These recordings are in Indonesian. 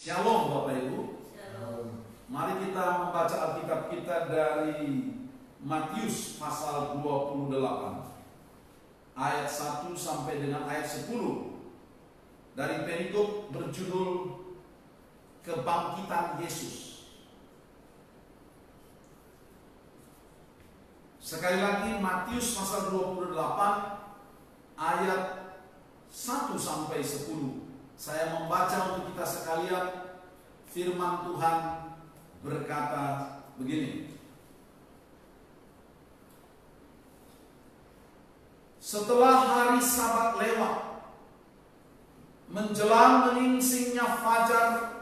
Shalom Bapak Ibu. Shalom. Mari kita membaca Alkitab kita dari Matius pasal 28 ayat 1 sampai dengan ayat 10 dari perikop berjudul Kebangkitan Yesus. Sekali lagi Matius pasal 28 ayat 1 sampai 10. Saya membaca untuk kita sekalian. Firman Tuhan berkata begini. Setelah hari Sabat lewat, menjelang menyingsingnya fajar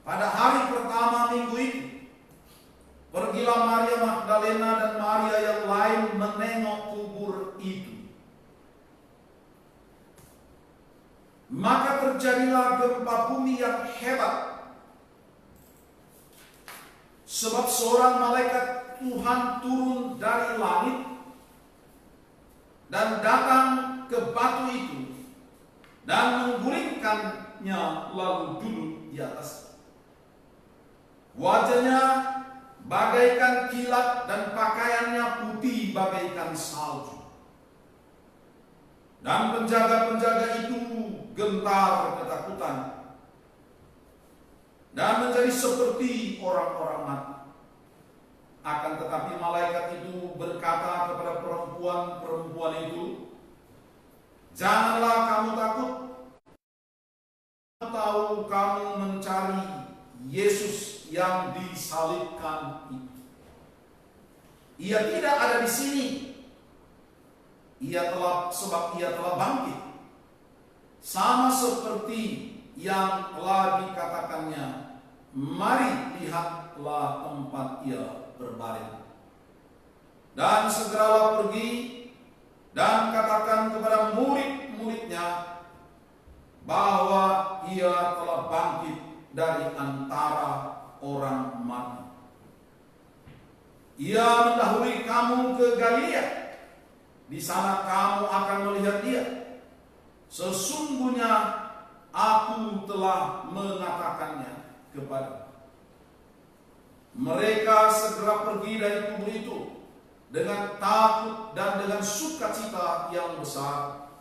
pada hari pertama minggu itu, pergilah Maria Magdalena dan Maria yang lain menengok kubur itu. Maka terjadilah gempa bumi yang hebat, sebab seorang malaikat Tuhan turun dari langit dan datang ke batu itu dan menggulingkannya lalu duduk di atas. Wajahnya bagaikan kilat dan pakaiannya putih bagaikan salju. Dan penjaga-penjaga itu gentar ketakutan dan menjadi seperti orang-orang mati. Akan tetapi malaikat itu berkata kepada perempuan itu, "Janganlah kamu takut. Tahu kamu mencari Yesus yang disalibkan itu. Ia tidak ada di sini. Sebab ia telah bangkit, sama seperti yang telah dikatakannya. Mari lihatlah tempat ia berbaring. Dan segeralah pergi dan katakan kepada murid-muridnya bahwa ia telah bangkit dari antara orang mati. Ia mendahului kamu ke Galilea. Di sana kamu akan melihat dia. Sesungguhnya aku telah mengatakannya kepada." Mereka segera pergi dari kubur itu dengan takut dan dengan sukacita yang besar,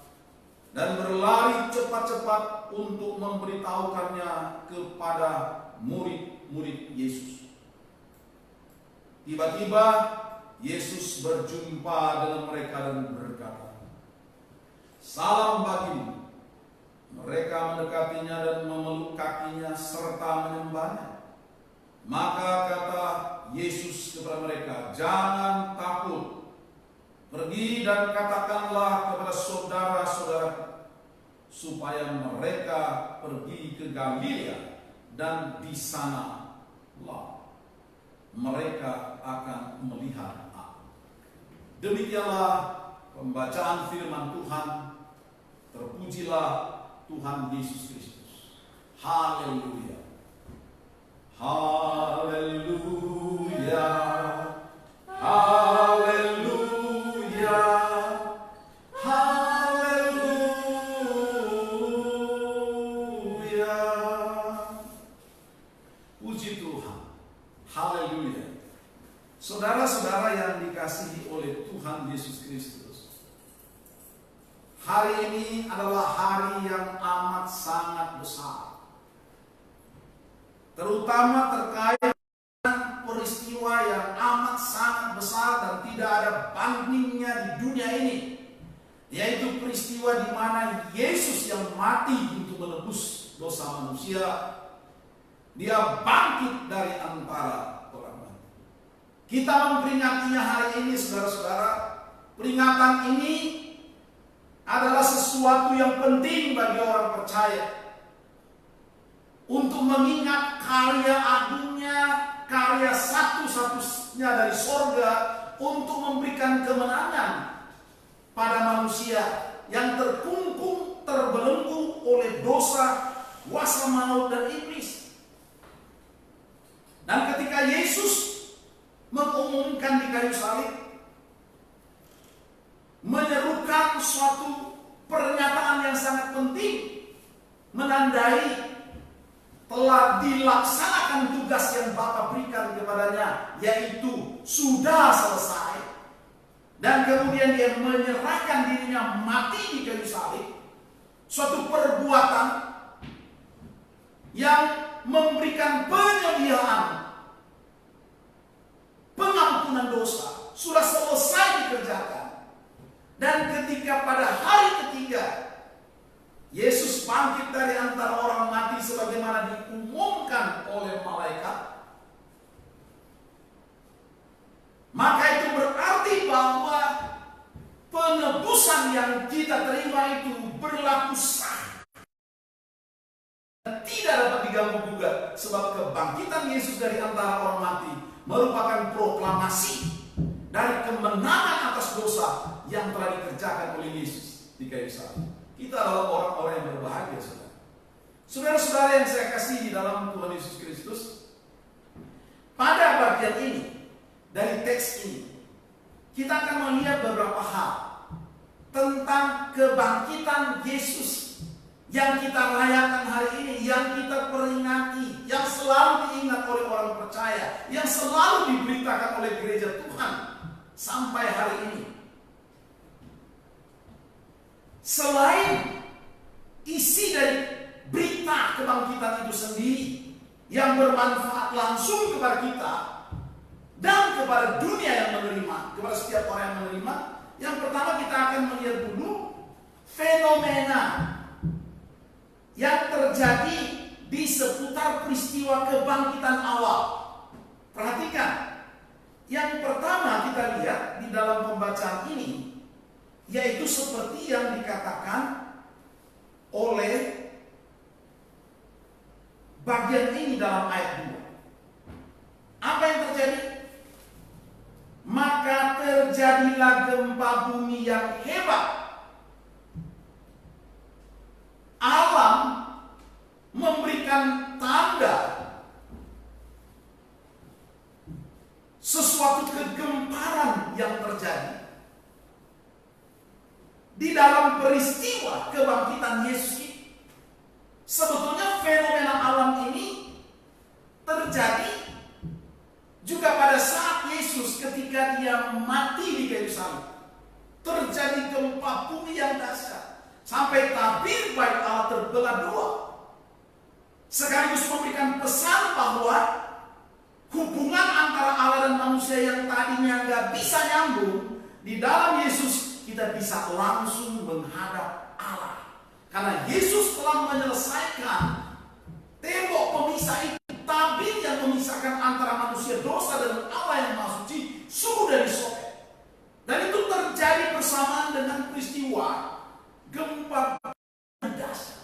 dan berlari cepat-cepat untuk memberitahukannya kepada murid-murid Yesus. Tiba-tiba Yesus berjumpa dengan mereka dan berkata, "Salam bagimu." Mereka mendekatinya dan memeluk kakinya serta menyembahnya. Maka kata Yesus kepada mereka, "Jangan takut. Pergi dan katakanlah kepada saudara-saudara supaya mereka pergi ke Galilea, dan di sanalah mereka akan melihat aku." Demikianlah pembacaan firman Tuhan. Terpujilah Tuhan Yesus Kristus. Haleluya. Haleluya. Haleluya. Haleluya. Puji Tuhan. Haleluya. Saudara-saudara yang dikasihi oleh Tuhan Yesus Kristus, hari ini adalah hari yang amat sangat besar, terutama terkait dengan peristiwa yang amat sangat besar dan tidak ada bandingnya di dunia ini, yaitu peristiwa di mana Yesus yang mati untuk menebus dosa manusia, dia bangkit dari antara orang mati. Kita memperingatinya hari ini, saudara-saudara. Peringatan ini adalah sesuatu yang penting bagi orang percaya untuk mengingat karya agungnya, karya satu-satunya dari sorga untuk memberikan kemenangan pada manusia yang terkungkung, terbelenggu oleh dosa, kuasa maut dan iblis. Dan ketika Yesus mengumumkan di kayu salib, menyerukan suatu pernyataan yang sangat penting, menandai telah dilaksanakan tugas yang Bapa berikan kepadanya, yaitu sudah selesai. Dan kemudian dia menyerahkan dirinya mati di kayu salib. Suatu perbuatan yang memberikan penyediaan pengampunan dosa sudah selesai dikerjakan. Dan ketika pada hari ketiga Yesus bangkit dari antara orang mati sebagaimana diumumkan oleh malaikat, maka itu berarti bahwa penebusan yang kita terima itu berlaku sah, tidak dapat diganggu-gugat, sebab kebangkitan Yesus dari antara orang mati merupakan proklamasi dari kemenangan atas dosa yang telah dikerjakan oleh Yesus di kayu salib. Kita adalah orang-orang yang berbahagia, saudara. Saudara-saudara yang saya kasihi dalam Tuhan Yesus Kristus, pada bagian ini dari teks ini kita akan melihat beberapa hal tentang kebangkitan Yesus yang kita rayakan hari ini, yang kita peringati, yang selalu diingat oleh orang percaya, yang selalu diberitakan oleh gereja Tuhan sampai hari ini. Selain isi dari berita kebangkitan itu sendiri yang bermanfaat langsung kepada kita dan kepada dunia yang menerima, kepada setiap orang yang menerima, yang pertama kita akan melihat dulu fenomena yang terjadi di seputar peristiwa kebangkitan awal. Perhatikan, yang pertama kita lihat di dalam pembacaan ini, yaitu seperti yang dikatakan oleh bagian ini dalam ayat 2. Apa yang terjadi? Maka terjadilah gempa bumi yang hebat. Alam memberikan tanda sesuatu kegemparan yang terjadi di dalam peristiwa kebangkitan Yesus ini. Sebetulnya fenomena alam ini terjadi juga pada saat Yesus ketika dia mati di kayu salib. Terjadi gempa bumi yang dahsyat sampai tabir bait Allah terbelah dua. Sekaligus memberikan pesan bahwa hubungan antara Allah dan manusia yang tadinya nggak bisa nyambung, di dalam Yesus kita bisa langsung menghadap Allah. Karena Yesus telah menyelesaikan tembok pemisah itu, tabir yang memisahkan antara manusia dosa dan Allah yang Maha Suci sudah disobek. Dan itu terjadi bersamaan dengan peristiwa gempa dahsyat.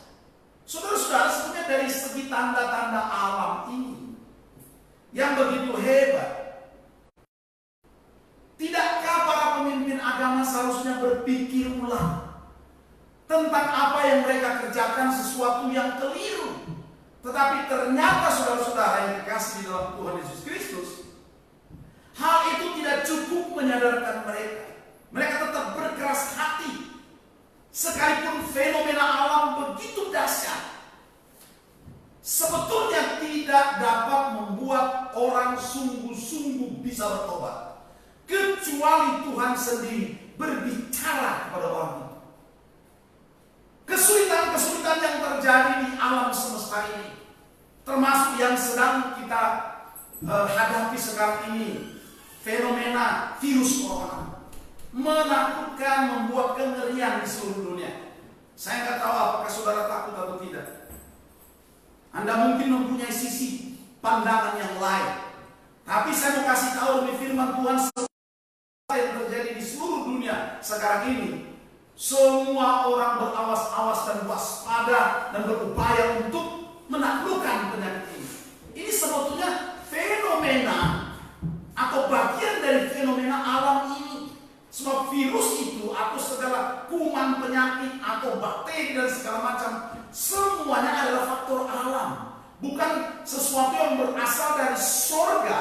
Saudara-saudara, sebenarnya dari segi tanda-tanda alam ini yang begitu hebat, tidakkah para pemimpin agama seharusnya berpikir ulang tentang apa yang mereka kerjakan, sesuatu yang keliru? Tetapi ternyata saudara-saudara yang dikasihi di dalam Tuhan Yesus Kristus, hal itu tidak cukup menyadarkan mereka. Mereka tetap berkeras hati. Sekalipun fenomena alam begitu dahsyat, sebetulnya tidak dapat membuat orang sungguh-sungguh bisa bertobat, kecuali Tuhan sendiri berbicara kepada orang itu. Kesulitan-kesulitan yang terjadi di alam semesta ini, termasuk yang sedang kita hadapi sekarang ini, fenomena virus corona, menakutkan, membuat kengerian di seluruh dunia. Saya nggak tahu apakah saudara takut atau tidak. Anda mungkin mempunyai sisi pandangan yang lain, tapi saya mau kasih tahu demi firman Tuhan, yang terjadi di seluruh dunia sekarang ini, semua orang berawas-awas dan waspada dan berupaya untuk menaklukkan penyakit ini. Ini sebetulnya fenomena atau bagian dari fenomena alam ini. Sebab virus itu atau segala kuman penyakit atau bakteri dan segala macam, semuanya adalah faktor alam, bukan sesuatu yang berasal dari sorga,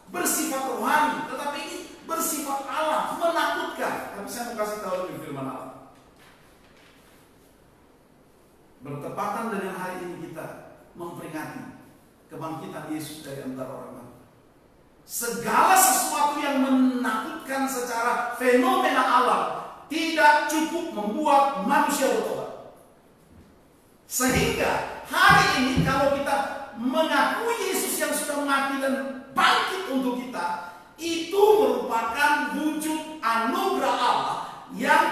bersifat rohani, tetapi ini bersifat alam, menakutkan. Tapi saya mau kasih tahu lebih firman Allah. Bertepatan dengan hari ini kita memperingati kebangkitan Yesus dari antara orang mati. Segala sesuatu yang menakutkan secara fenomena alam tidak cukup membuat manusia bertobat. Sehingga hari ini kalau kita mengakui Yesus yang sudah mati dan bangkit untuk kita, itu merupakan wujud anugerah Allah yang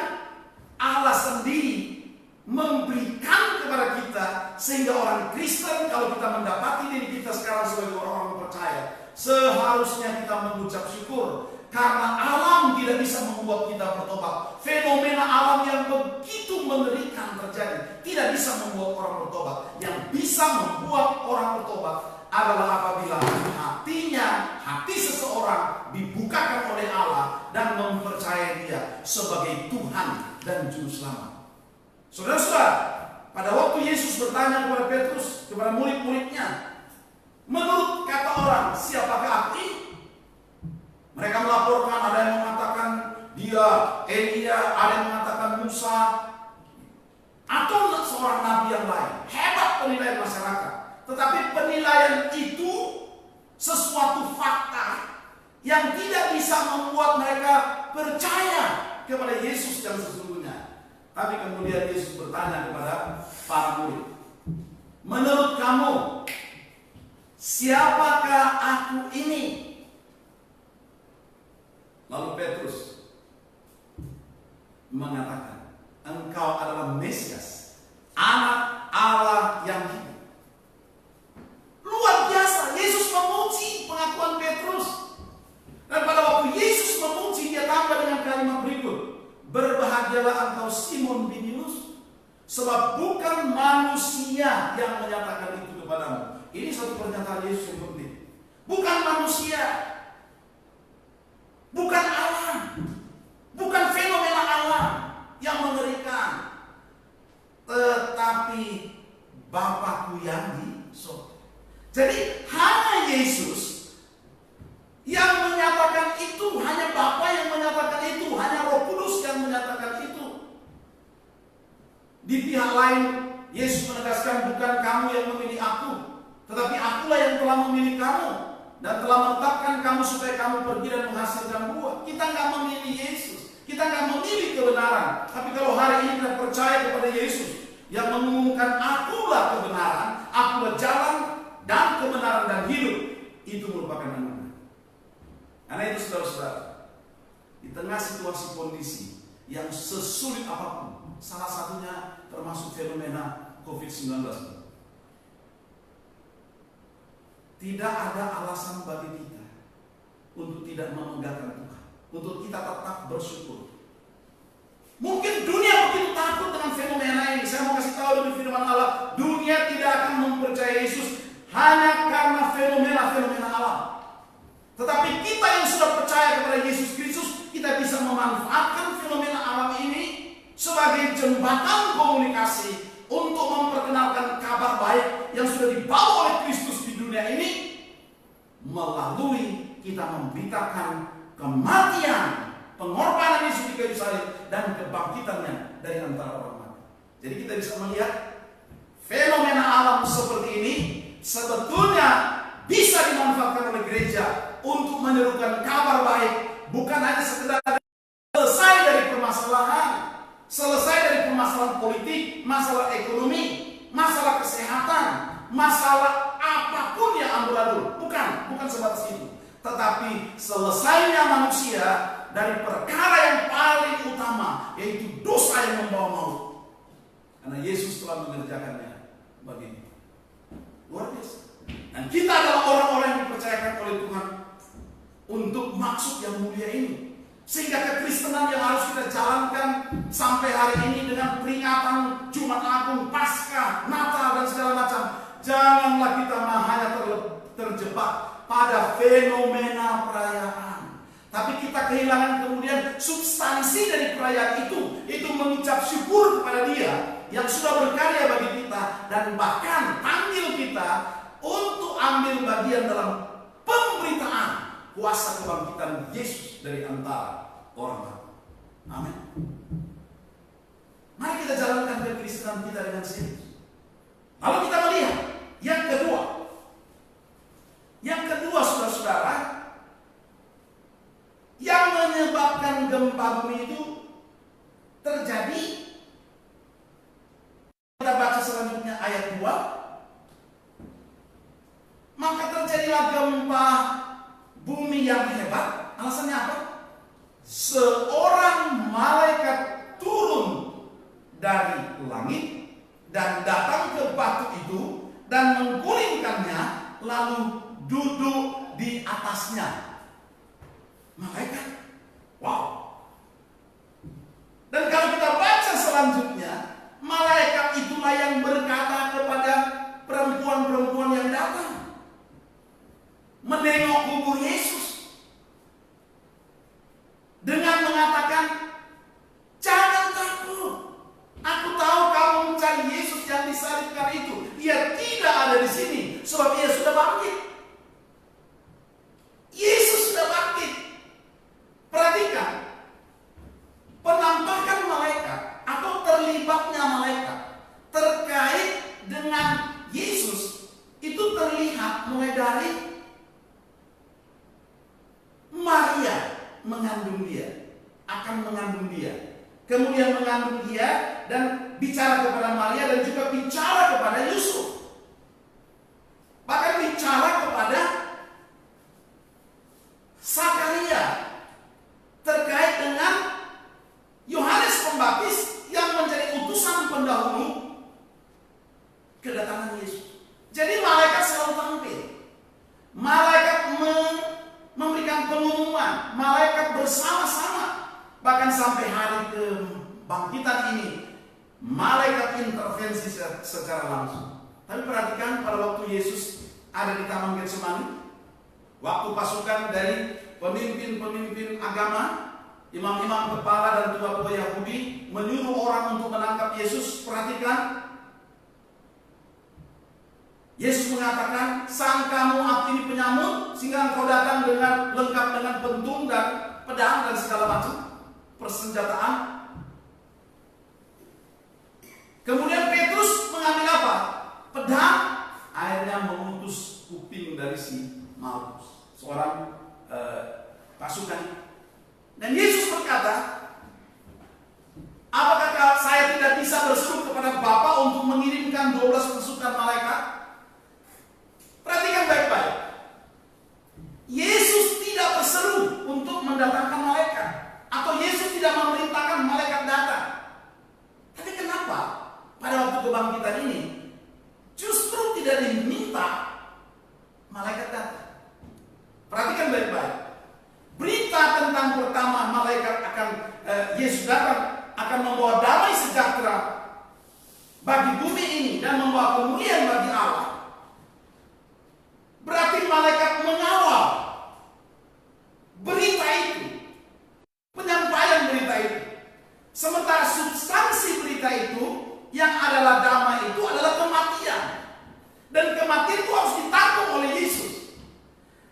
Allah sendiri memberikan kepada kita, sehingga orang Kristen kalau kita mendapati diri kita sekarang sebagai orang-orang percaya, seharusnya kita mengucap syukur karena alam tidak bisa membuat kita bertobat. Fenomena alam yang begitu mengerikan terjadi tidak bisa membuat orang bertobat. Yang bisa membuat orang bertobat adalah apabila hati seseorang dibukakan oleh Allah dan mempercayai Dia sebagai Tuhan dan Juru Selamat. Saudara-saudara, pada waktu Yesus bertanya kepada Petrus, kepada murid-muridnya, menurut kata orang, siapakah aku ini? Mereka melaporkan, ada yang mengatakan dia Elia, ada yang mengatakan Musa, atau seorang nabi yang lain. Hebat penilaian masyarakat. Tetapi penilaian itu sesuatu fakta yang tidak bisa membuat mereka percaya kepada Yesus yang sesungguhnya. Tapi kemudian Yesus bertanya kepada para murid, menurut kamu, siapakah aku ini? Lalu Petrus mengatakan, engkau adalah Mesias, Anak Allah yang hidup. Luar biasa, Yesus memuji pengakuan Petrus. Dan pada waktu Yesus memuji, dia tambah dengan kalimat berikut, berbahagialah engkau Simon bin Yunus, sebab bukan manusia yang menyatakan itu kepadamu. Ini satu pernyataan Yesus yang penting. Bukan manusia, bukan alam, bukan fenomena alam yang mengerikan, tetapi Bapakku yang di surga. Jadi hanya Yesus yang menyatakan itu, hanya Bapa yang menyatakan itu, hanya Roh Kudus yang menyatakan itu. Di pihak lain, Yesus menegaskan, bukan kamu yang memilih aku, tetapi akulah yang telah memilih kamu dan telah menetapkan kamu supaya kamu pergi dan menghasilkan buah. Kita nggak memilih Yesus, kita nggak memilih kebenaran. Tapi kalau hari ini kita percaya kepada Yesus yang mengumumkan akulah kebenaran, akulah jalan dan kebenaran dan hidup, itu merupakan anugerah. Karena itu saudara-saudara, di tengah situasi kondisi yang sesulit apapun, salah satunya termasuk fenomena COVID-19, tidak ada alasan bagi kita untuk tidak memenggangkan Tuhan, untuk kita tetap bersyukur. Mungkin dunia begitu takut dengan fenomena ini. Saya mau kasih tahu dari firman Allah, dunia tidak akan mempercayai Yesus hanya karena fenomena-fenomena alam. Tetapi kita yang sudah percaya kepada Yesus Kristus, kita bisa memanfaatkan fenomena alam ini sebagai jembatan komunikasi untuk memperkenalkan kabar baik yang sudah dibawa oleh Kristus di dunia ini, melalui kita memberitakan kematian, pengorbanan Yesus di kayu salib, dan kebangkitannya dari antara orang mati. Jadi kita bisa melihat fenomena alam seperti ini sebetulnya bisa dimanfaatkan oleh gereja untuk menyerukan kabar baik, bukan hanya sekedar selesai dari permasalahan, selesai dari permasalahan politik, masalah ekonomi, masalah kesehatan, masalah apapun yang amburadul, bukan sebatas itu. Tetapi selesainya manusia dari perkara yang paling utama, yaitu dosa yang membawa maut. Karena Yesus telah mengerjakannya bagimu. Luar biasa. Dan kita adalah orang-orang yang dipercayakan oleh Tuhan untuk maksud yang mulia ini. Sehingga kekristenan yang harus kita jalankan sampai hari ini dengan peringatan Jumat Agung, Paskah, Natal dan segala macam, janganlah kita hanya terjebak pada fenomena perayaan. Tapi kita kehilangan kemudian substansi dari perayaan itu mengucap syukur kepada Dia yang sudah berkarya bagi kita dan bahkan panggil kita untuk ambil bagian dalam pemberitaan kuasa kebangkitan Yesus dari antara orang mati. Amin. Mari kita jalankan kekristenan kita dengan serius. Lalu kita melihat Yang kedua saudara-saudara, yang menyebabkan gempa bumi itu terjadi, kita baca selanjutnya ayat 2, maka terjadilah gempa bumi yang hebat. Alasannya apa? Seorang malaikat turun dari langit dan datang ke batu itu dan menggulingkannya, lalu duduk di atasnya. Malaikat. Wow. Dan kalau kita baca selanjutnya, malaikat itulah yang berkata kepada perempuan-perempuan yang datang menengok kubur Yesus dengan mengatakan, jangan takut. Aku tahu kamu mencari Yesus yang disalibkan itu. Dia tidak ada di sini, sebab Dia sudah bangkit. Yesus sudah bangkit. Perhatikan, penampakan malaikat atau terlibatnya malaikat terkait dengan Yesus itu terlihat mulai dari Maria mengandung Dia, akan mengandung Dia, kemudian mengandung Dia dan bicara kepada Maria dan juga bicara kepada Yusuf, bahkan bicara kepada Zakaria terkait dengan Yohanes Pembaptis yang menjadi utusan pendahulu kedatangan Yesus. Jadi malaikat selalu tampil. Malaikat memberikan pengumuman, malaikat bersama-sama. Bahkan sampai hari kebangkitan ini, malaikat intervensi secara langsung. Tapi perhatikan pada waktu Yesus ada di Taman Getsemani, waktu pasukan dari pemimpin-pemimpin agama, imam-imam kepala dan tua-tua Yahudi menyuruh orang untuk menangkap Yesus. Perhatikan, Yesus mengatakan, sangkamu aku ini penyamut sehingga engkau datang dengan lengkap dengan pentung dan pedang dan segala macam persenjataan. Kemudian Petrus mengambil apa? Pedang. Akhirnya memutus kuping dari si Malkus, seorang pasukan. Dan Yesus berkata, apakah saya tidak bisa berseru kepada Bapa untuk mengirimkan 12 pasukan malaikat? Perhatikan baik-baik. Yesus tidak berseru untuk mendatangkan malaikat, atau Yesus tidak memerintahkan malaikat datang. Tapi kenapa pada waktu kebangkitan ini justru tidak diminta malaikat datang? Perhatikan baik-baik. Berita tentang pertama malaikat akan Yesus datang akan membawa damai sejahtera bagi bumi ini dan membawa kemuliaan bagi Allah. Berarti malaikat mengawal berita itu, penyampaian berita itu. Sementara substansi berita itu yang adalah damai itu adalah kematian. Dan kematian itu harus ditanggung oleh Yesus.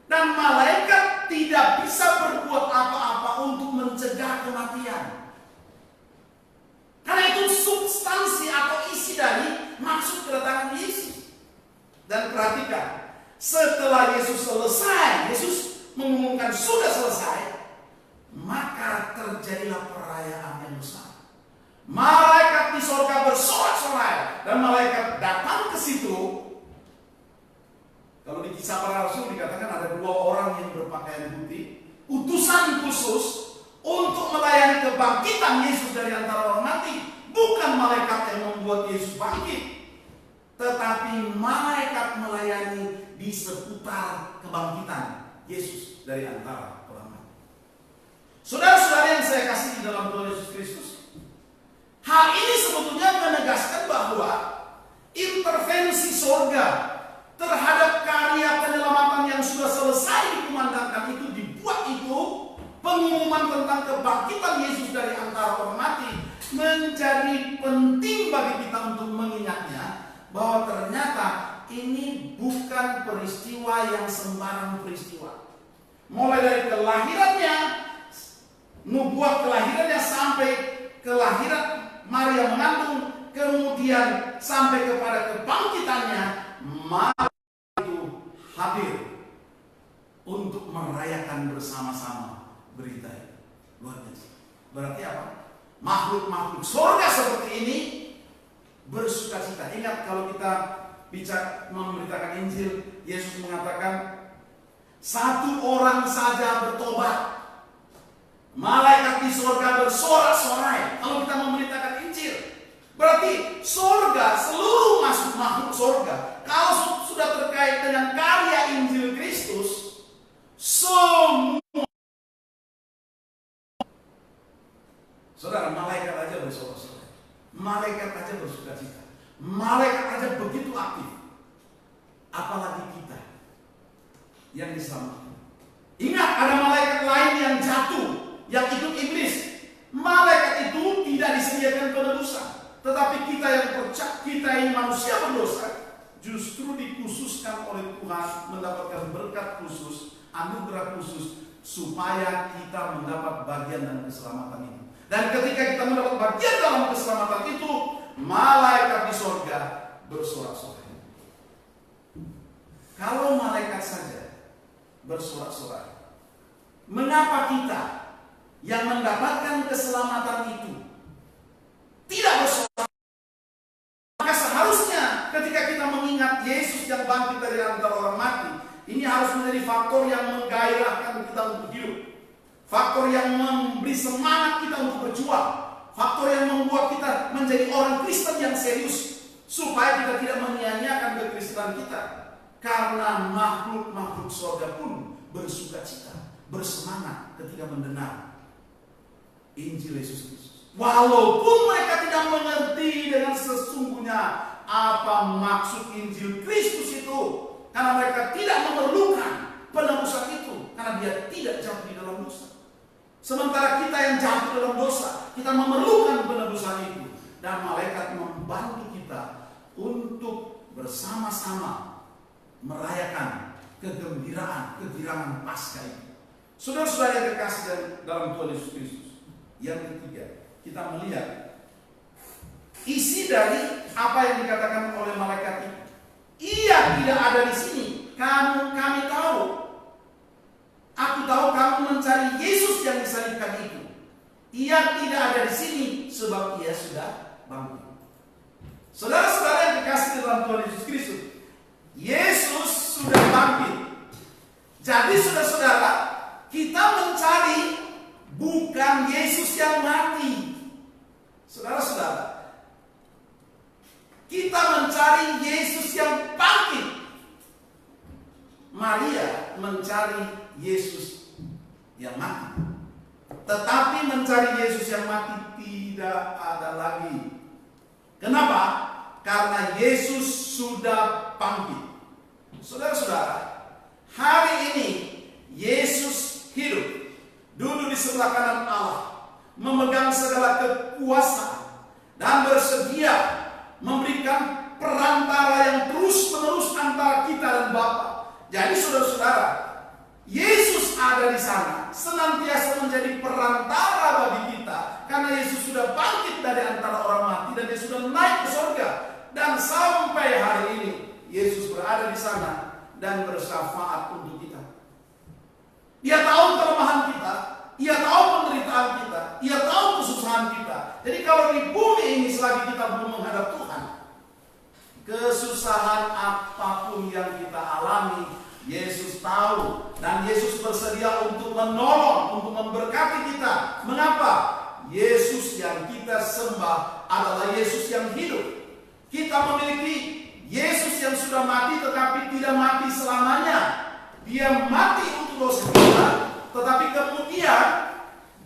Dan malaikat tidak bisa berbuat apa-apa untuk mencegah kematian. Karena itu substansi atau isi dari maksud kedatangan Yesus. Dan perhatikan, setelah Yesus selesai, Yesus mengumumkan sudah selesai, maka terjadilah perayaan yang besar. Malaikat di surga bersorak-sorai dan malaikat datang ke situ. Kalau di Kisah Para Rasul dikatakan ada 2 orang yang berpakaian putih, utusan khusus untuk melayani kebangkitan Yesus dari antara orang mati. Bukan malaikat yang membuat Yesus bangkit, tetapi malaikat melayani di seputar kebangkitan Yesus dari antara orang mati. Saudara-saudara yang saya kasih di dalam Tuhan Yesus Kristus, hal ini sebetulnya menegaskan bahwa intervensi surga terhadap karya penyelamatan yang sudah selesai dikumandangkan itu, dibuat itu, pengumuman tentang kebangkitan Yesus dari antara orang mati menjadi penting bagi kita untuk mengingatnya bahwa ternyata ini bukan peristiwa yang sembarang peristiwa. Mulai dari kelahirannya, nubuat kelahirannya sampai kelahiran Maria mengandung, kemudian sampai kepada kebangkitannya, malaikat itu hadir untuk merayakan bersama-sama berita ini. Luar biasa. Berarti apa? Makhluk-makhluk surga seperti ini bersukacita. Ingat kalau kita bicara memberitakan Injil, Yesus mengatakan satu orang saja bertobat, malaikat di surga bersorak-sorai. Kalau kita memberitakan Injil, berarti surga, seluruh makhluk surga, kalau sudah terkait dengan karya Injil Kristus, semua. Saudara, malaikat aja bersorak-sorai, malaikat aja bersukacita, malaikat aja begitu aktif, apalagi kita yang diselamatkan. Ingat, ada malaikat lain yang jatuh, yang ikut iblis. Malaikat itu tidak disediakan penebusan, tetapi kita yang percaya, kita yang manusia berdosa, justru dikhususkan oleh Tuhan mendapatkan berkat khusus, anugerah khusus, supaya kita mendapat bagian dan keselamatan itu. Dan ketika kita mendapat bagian dalam keselamatan itu, malaikat di surga bersorak-sorai. Kalau malaikat saja bersorak-sorai, mengapa kita yang mendapatkan keselamatan itu tidak bersorak? Maka seharusnya ketika kita mengingat Yesus yang bangkit dari antara orang mati, ini harus menjadi faktor yang menggairahkan kita untuk hidup, faktor yang memberi semangat kita untuk berjuang, faktor yang membuat kita menjadi orang Kristen yang serius, supaya kita tidak menyia-nyiakan kekristenan kita. Karena makhluk-makhluk surga pun bersukacita, bersemangat ketika mendengar Injil Yesus Kristus. Walaupun mereka tidak mengerti dengan sesungguhnya apa maksud Injil Kristus itu, karena mereka tidak memerlukan penebusan itu, karena dia tidak jatuh di dalam dosa. Sementara kita yang jatuh dalam dosa, kita memerlukan penebusan itu, dan malaikat membantu kita untuk bersama-sama merayakan kegirangan Paskah itu. Saudara-saudara yang terkasih dalam Tuhan Yesus Kristus. Yang ketiga, kita melihat isi dari apa yang dikatakan oleh malaikat itu. Ia tidak ada di sini. Kami tahu. Aku tahu kamu mencari Yesus yang disalibkan itu. Ia tidak ada di sini sebab ia sudah bangkit. Saudara-saudara yang terkasih dalam Tuhan Yesus Kristus, Yesus sudah bangkit. Jadi saudara-saudara, kita mencari bukan Yesus yang mati. Saudara-saudara, kita mencari Yesus yang bangkit. Maria mencari Yesus yang mati. Tetapi mencari Yesus yang mati tidak ada lagi. Kenapa? Karena Yesus sudah bangkit. Saudara-saudara, hari ini Yesus hidup, duduk di sebelah kanan Allah, memegang segala kekuasaan, dan bersedia memberikan perantara yang terus-menerus antara kita dan Bapa. Jadi saudara-saudara, Yesus ada di sana, senantiasa menjadi perantara bagi kita, karena Yesus sudah bangkit dari antara orang mati dan dia sudah naik ke surga. Dan sampai hari ini Yesus berada di sana dan bersyafaat untuk kita. Dia tahu kelemahan kita, Dia tahu penderitaan kita, Dia tahu kesusahan kita. Jadi kalau di bumi ini selagi kita belum menghadap Tuhan, kesusahan apapun yang kita alami, Yesus tahu, dan Yesus bersedia untuk menolong, untuk memberkati kita. Mengapa? Yesus yang kita sembah adalah Yesus yang hidup. Kita memiliki Yesus yang sudah mati tetapi tidak mati selamanya. Dia mati untuk dosa kita, tetapi kemudian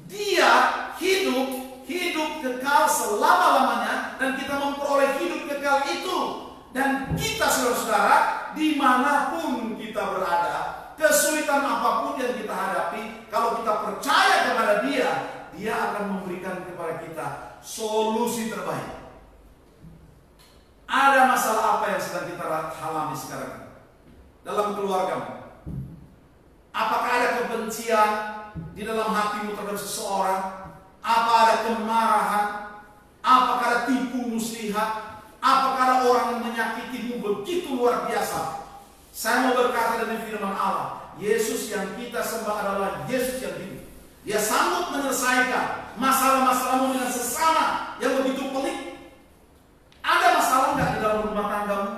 dia hidup kekal selama-lamanya, dan kita memperoleh hidup kekal itu. Dan kita saudara-saudara, dimanapun kita berada, kesulitan apapun yang kita hadapi, kalau kita percaya kepada Dia, Dia akan memberikan kepada kita solusi terbaik. Ada masalah apa yang sedang kita alami sekarang dalam keluargamu? Apakah ada kebencian di dalam hatimu terhadap seseorang? Apa ada kemarahan? Apakah ada tipu muslihat? Apakah ada orang yang menyakitimu begitu luar biasa? Saya mau berkata dengan firman Allah, Yesus yang kita sembah adalah Yesus yang hidup. Dia sanggup menyelesaikan masalah-masalahmu dengan sesama yang begitu pelik. Ada masalah nggak di dalam rumah tanggamu?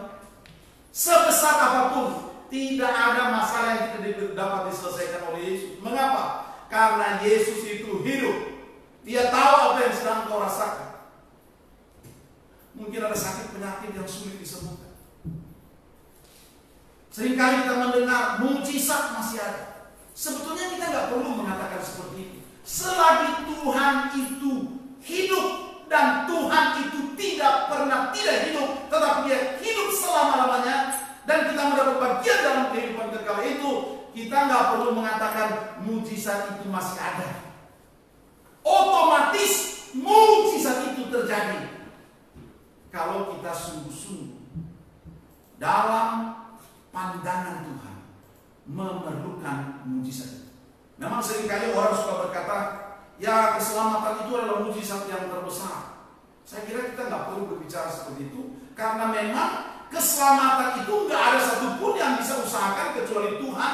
Sebesar apapun, tidak ada masalah yang tidak dapat diselesaikan oleh Yesus. Mengapa? Karena Yesus itu hidup. Dia tahu apa yang sedang kau rasakan. Mungkin ada sakit penyakit yang sulit disembuhkan. Seringkali kita mendengar mujizat masih ada. Sebetulnya kita nggak perlu mengatakan seperti itu. Selagi Tuhan itu hidup dan Tuhan itu tidak pernah tidak hidup, tetapi Dia hidup selama-lamanya dan kita mendapat bagian dalam kehidupan kekal itu, kita nggak perlu mengatakan mujizat itu masih ada. Otomatis mujizat itu terjadi kalau kita sungguh-sungguh dalam pandangan Tuhan memerlukan mujizat. Memang seringkali orang suka berkata, ya keselamatan itu adalah mujizat yang terbesar. Saya kira kita nggak perlu berbicara seperti itu, karena memang keselamatan itu nggak ada satupun yang bisa usahakan kecuali Tuhan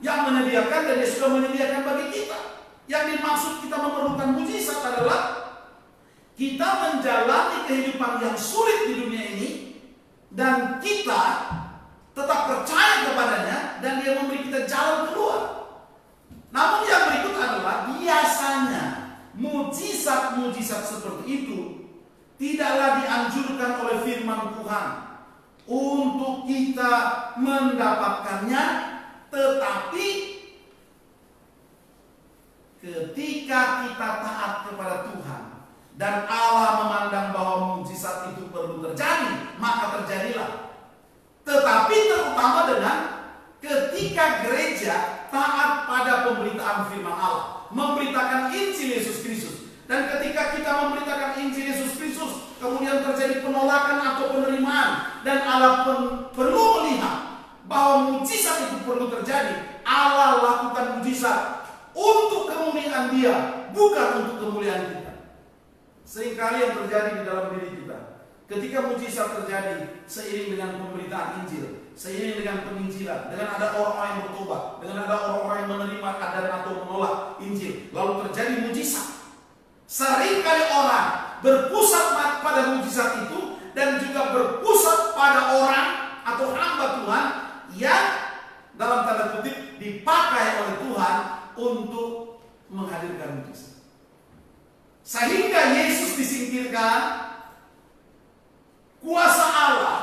yang menyediakan, dan Dia sudah menyediakan bagi kita. Yang dimaksud kita memerlukan mujizat adalah kita menjalani kehidupan yang sulit di dunia ini dan kita tetap percaya kepadanya dan Dia memberi kita jalan keluar. Namun yang berikut adalah biasanya mujizat-mujizat seperti itu tidaklah dianjurkan oleh firman Tuhan untuk kita mendapatkannya, tetapi ketika kita taat kepada Tuhan dan Allah memandang bahwa mujizat itu perlu terjadi, maka terjadilah. Tetapi terutama dengan ketika gereja taat pada pemberitaan firman Allah, memberitakan Injil Yesus Kristus. Dan ketika kita memberitakan Injil Yesus Kristus, kemudian terjadi penolakan atau penerimaan, dan Allah perlu melihat bahwa mujizat itu perlu terjadi, Allah lakukan mujizat untuk kemuliaan Dia, bukan untuk kemuliaan kita. Seringkali yang terjadi di dalam diri kita, ketika mujizat terjadi seiring dengan pemberitaan Injil, seiring dengan penginjilan, dengan ada orang-orang yang bertobat, dengan ada orang-orang yang menerima dan atau menolak Injil, lalu terjadi mujizat. Seringkali orang berpusat pada mujizat itu dan juga berpusat pada orang atau hamba Tuhan yang dalam tanda kutip dipakai oleh Tuhan untuk menghadirkan mujizat. Sehingga Yesus disingkirkan, kuasa Allah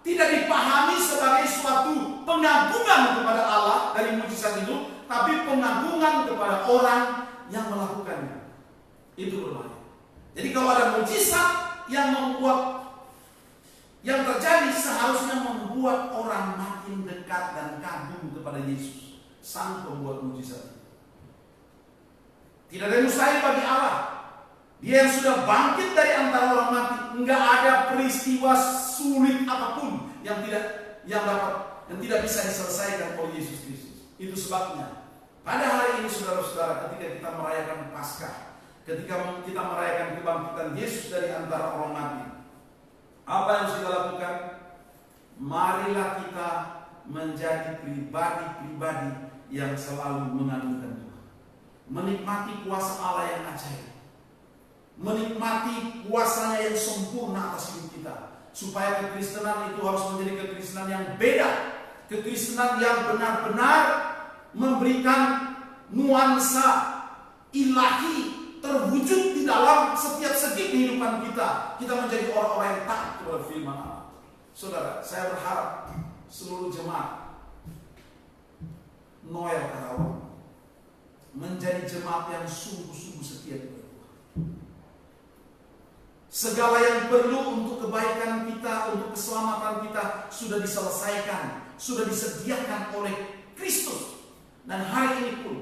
tidak dipahami sebagai suatu pengagungan kepada Allah dari mujizat itu, tapi pengagungan kepada orang yang melakukannya. Itu berbahaya. Jadi kalau ada mujizat yang terjadi seharusnya membuat orang makin dekat dan kagum kepada Yesus, sang pembuat mujizat itu. Tidak ada yang mustahil bagi Allah. Dia yang sudah bangkit dari antara orang mati, enggak ada peristiwa sulit apapun yang tidak bisa diselesaikan oleh Yesus Kristus. Itu sebabnya pada hari ini saudara-saudara, ketika kita merayakan Paskah, ketika kita merayakan kebangkitan Yesus dari antara orang mati, apa yang harus kita lakukan? Marilah kita menjadi pribadi-pribadi yang selalu mengagungkan Tuhan, menikmati kuasa Allah yang ajaib, menikmati kuasanya yang sempurna atas hidup kita, supaya kekristenan itu harus menjadi kekristenan yang beda, kekristenan yang benar-benar memberikan nuansa ilahi terwujud di dalam setiap segi kehidupan kita. Kita menjadi orang-orang yang taat kepada firman Allah. Saudara, saya berharap seluruh jemaat Noel Karawang menjadi jemaat yang sungguh-sungguh setia kepada Tuhan. Segala yang perlu untuk kebaikan kita, untuk keselamatan kita sudah diselesaikan, sudah disediakan oleh Kristus. Dan hari ini pun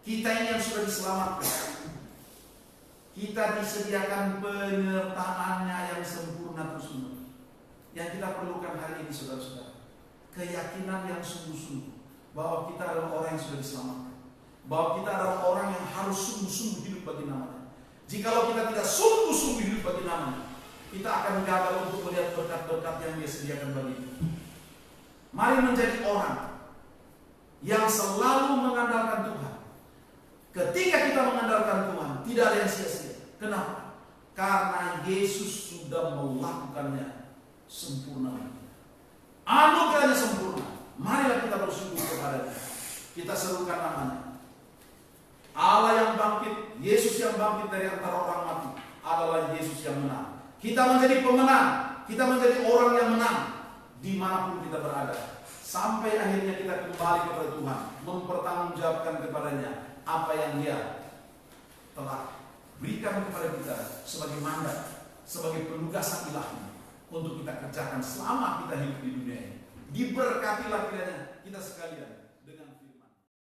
kita ini yang sudah diselamatkan, kita disediakan penyertaannya yang sempurna terus-menerus. Yang kita perlukan hari ini saudara-saudara, keyakinan yang sungguh-sungguh bahwa kita adalah orang yang sudah diselamatkan, bahwa kita adalah orang yang harus sungguh-sungguh hidup bagi namanya. Jikalau kita tidak sungguh-sungguh hidup bagi namanya, kita akan gagal untuk melihat berkat-berkat yang Dia sediakan bagi kita. Mari menjadi orang yang selalu mengandalkan Tuhan. Ketika kita mengandalkan Tuhan, tidak ada yang sia-sia. Kenapa? Karena Yesus sudah melakukannya sempurna. Anugerahnya sempurna. Marilah kita bersyukur kepada-Nya. Kita serukan namanya. Allah yang bangkit, Yesus yang bangkit dari antara orang mati adalah Yesus yang menang. Kita menjadi pemenang. Kita menjadi orang yang menang dimanapun kita berada. Sampai akhirnya kita kembali kepada Tuhan, mempertanggungjawabkan kepada-Nya apa yang Dia telah berikan kepada kita sebagai mandat, sebagai penugasan ilahi untuk kita kerjakan selama kita hidup di dunia ini. Diberkatilah kiranya kita sekalian.